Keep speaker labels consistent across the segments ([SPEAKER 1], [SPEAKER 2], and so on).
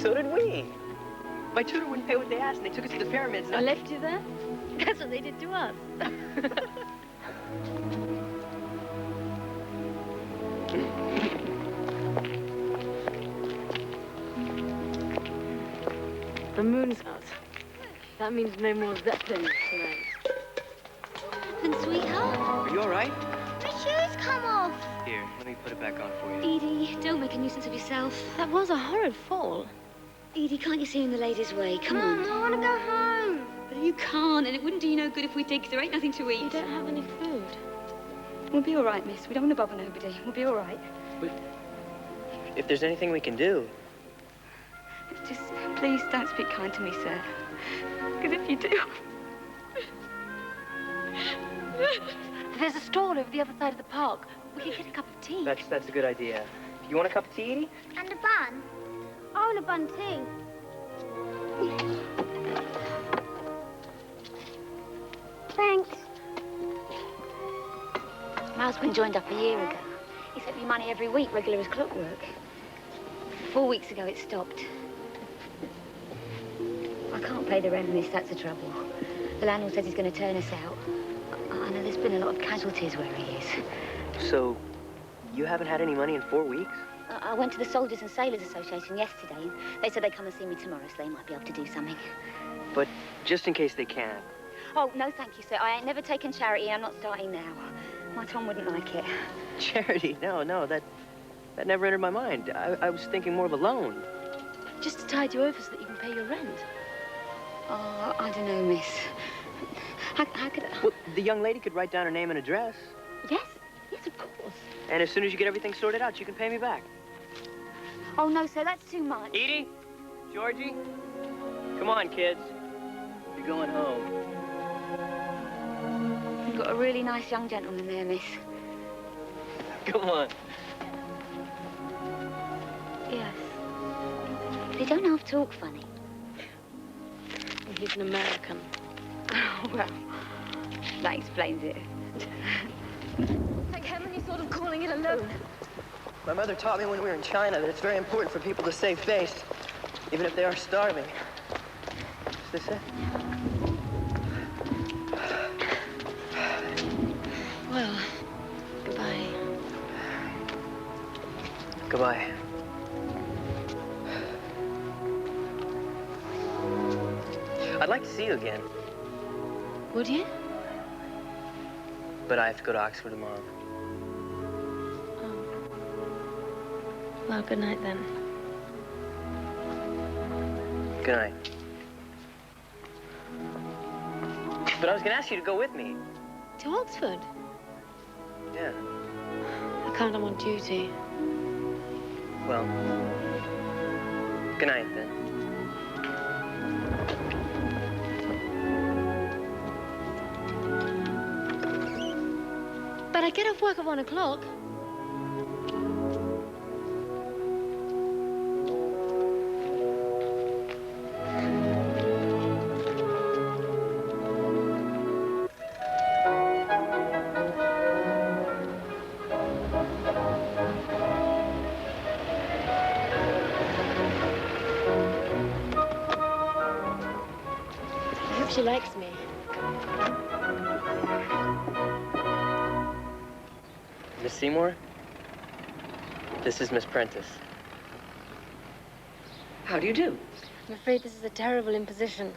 [SPEAKER 1] So did we. My tutor wouldn't pay what they asked, and they took us to the pyramids.
[SPEAKER 2] I left you there? That's what they did to us. The moon's out. That means no more Zeppelins tonight.
[SPEAKER 3] And sweetheart?
[SPEAKER 1] Are you all right?
[SPEAKER 3] My shoes come off.
[SPEAKER 1] Here, let me put it back on for you.
[SPEAKER 3] Edie, don't make a nuisance of yourself.
[SPEAKER 2] That was a horrid fall.
[SPEAKER 3] Edie, can't you see in the ladies' way? Come on. I want to go home. But you can't, and it wouldn't do you no good if we did, 'cause there ain't nothing to eat.
[SPEAKER 2] You don't have any food.
[SPEAKER 3] We'll be all right, miss. We don't want to bother nobody. We'll be all right.
[SPEAKER 1] But if there's anything we can do...
[SPEAKER 3] Just please don't speak kind to me, sir. Because if you do...
[SPEAKER 2] There's a stall over the other side of the park. We could get a cup of tea.
[SPEAKER 1] That's a good idea. You want a cup of tea, Edie?
[SPEAKER 3] And a bun. I want a bun too. Thanks. My husband joined up a year ago. He sent me money every week, regular as clockwork. 4 weeks ago, it stopped. I can't pay the rent, miss. That's the trouble. The landlord says he's going to turn us out. I know there's been a lot of casualties where he is.
[SPEAKER 1] So, you haven't had any money in 4 weeks?
[SPEAKER 3] I went to the Soldiers and Sailors Association yesterday, and they said they'd come and see me tomorrow, so they might be able to do something.
[SPEAKER 1] But just in case they can't.
[SPEAKER 3] Oh, no, thank you, sir. I ain't never taken charity. I'm not starting now. My Tom wouldn't like it.
[SPEAKER 1] Charity? No, that never entered my mind. I was thinking more of a loan.
[SPEAKER 2] Just to tide you over so that you can pay your rent.
[SPEAKER 3] Oh, I don't know, miss. How could I...
[SPEAKER 1] Well, the young lady could write down her name and address.
[SPEAKER 3] Yes, of course.
[SPEAKER 1] And as soon as you get everything sorted out, you can pay me back.
[SPEAKER 3] Oh, no, sir, that's too much.
[SPEAKER 1] Edie? Georgie? Come on, kids. You're going home.
[SPEAKER 3] You've got a really nice young gentleman there, miss.
[SPEAKER 1] Come on.
[SPEAKER 3] Yes. They don't half talk funny.
[SPEAKER 2] He's an American.
[SPEAKER 3] Oh, well, that explains it.
[SPEAKER 2] Thank heaven you're sort of calling it a loan.
[SPEAKER 1] My mother taught me when we were in China that it's very important for people to save face, even if they are starving. Is this it?
[SPEAKER 2] Well, goodbye.
[SPEAKER 1] Goodbye. I'd like to see you again.
[SPEAKER 2] Would you?
[SPEAKER 1] But I have to go to Oxford tomorrow.
[SPEAKER 2] Oh. Well, good night then.
[SPEAKER 1] Good night. But I was gonna ask you to go with me.
[SPEAKER 2] To Oxford?
[SPEAKER 1] Yeah.
[SPEAKER 2] I can't, I'm on duty.
[SPEAKER 1] Well, good night then.
[SPEAKER 2] But I get off work at 1 o'clock. I hope she likes me.
[SPEAKER 1] Miss Seymour, this is Miss Prentice.
[SPEAKER 4] How do you do?
[SPEAKER 2] I'm afraid this is a terrible imposition.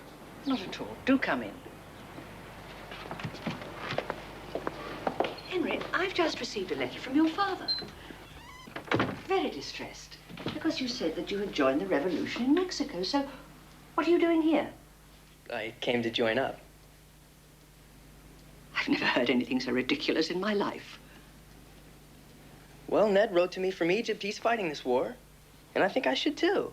[SPEAKER 4] Not at all. Do come in. Henry, I've just received a letter from your father. Very distressed, because you said that you had joined the revolution in Mexico. So, what are you doing here?
[SPEAKER 1] I came to join up.
[SPEAKER 4] I've never heard anything so ridiculous in my life.
[SPEAKER 1] Well, Ned wrote to me from Egypt. He's fighting this war. And I think I should, too.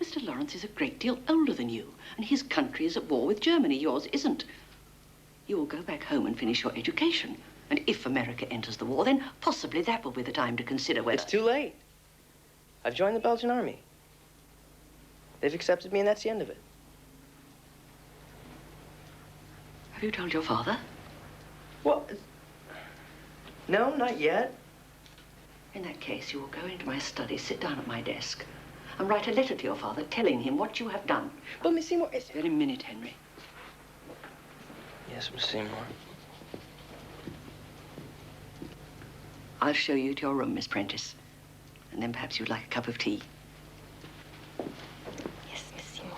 [SPEAKER 4] Mr. Lawrence is a great deal older than you, and his country is at war with Germany. Yours isn't. You will go back home and finish your education. And if America enters the war, then possibly that will be the time to consider whether...
[SPEAKER 1] It's too late. I've joined the Belgian army. They've accepted me, and that's the end of it.
[SPEAKER 4] Have you told your father?
[SPEAKER 1] Well, no, not yet.
[SPEAKER 4] In that case, you will go into my study, sit down at my desk. and write a letter to your father telling him what you have done.
[SPEAKER 1] But Miss Seymour, it's...
[SPEAKER 4] Very minute, Henry.
[SPEAKER 5] Yes, Miss Seymour.
[SPEAKER 4] I'll show you to your room, Miss Prentice. And then perhaps you'd like a cup of tea.
[SPEAKER 2] Yes, Miss Seymour.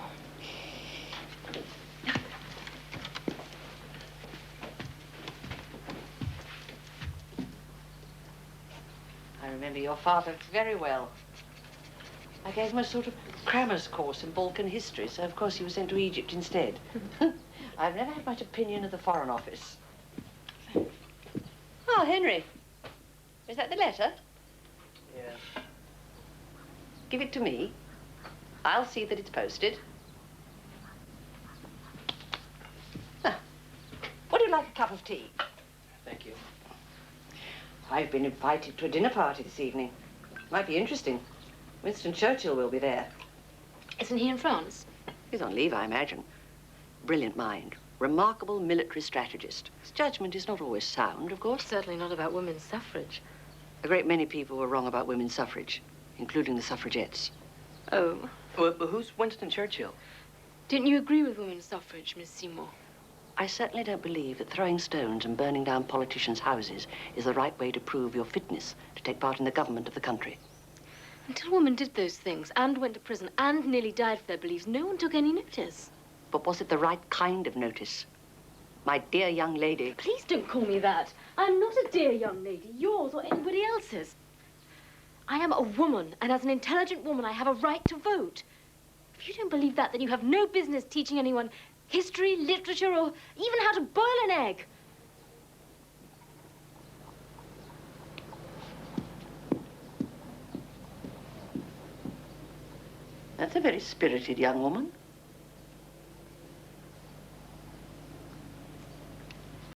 [SPEAKER 4] I remember your father very well. I gave him a sort of crammer's course in Balkan history, so of course he was sent to Egypt instead. I've never had much opinion of the Foreign Office. Oh, Henry. Is that the letter?
[SPEAKER 5] Yes.
[SPEAKER 4] Give it to me. I'll see that it's posted. Ah, would you like a cup of tea?
[SPEAKER 5] Thank you.
[SPEAKER 4] I've been invited to a dinner party this evening. Might be interesting. Winston Churchill will be there.
[SPEAKER 2] Isn't he in France?
[SPEAKER 4] He's on leave, I imagine. Brilliant mind. Remarkable military strategist. His judgment is not always sound, of course.
[SPEAKER 2] Certainly not about women's suffrage.
[SPEAKER 4] A great many people were wrong about women's suffrage, including the suffragettes.
[SPEAKER 2] Oh.
[SPEAKER 5] Well, but who's Winston Churchill?
[SPEAKER 2] Didn't you agree with women's suffrage, Miss Seymour?
[SPEAKER 4] I certainly don't believe that throwing stones and burning down politicians' houses is the right way to prove your fitness to take part in the government of the country.
[SPEAKER 2] Until women did those things and went to prison and nearly died for their beliefs, no one took any notice.
[SPEAKER 4] But was it the right kind of notice? My dear young lady.
[SPEAKER 2] Please don't call me that. I'm not a dear young lady, yours or anybody else's. I am a woman, and as an intelligent woman, I have a right to vote. If you don't believe that, then you have no business teaching anyone history, literature, or even how to boil an egg.
[SPEAKER 4] That's a very spirited young woman.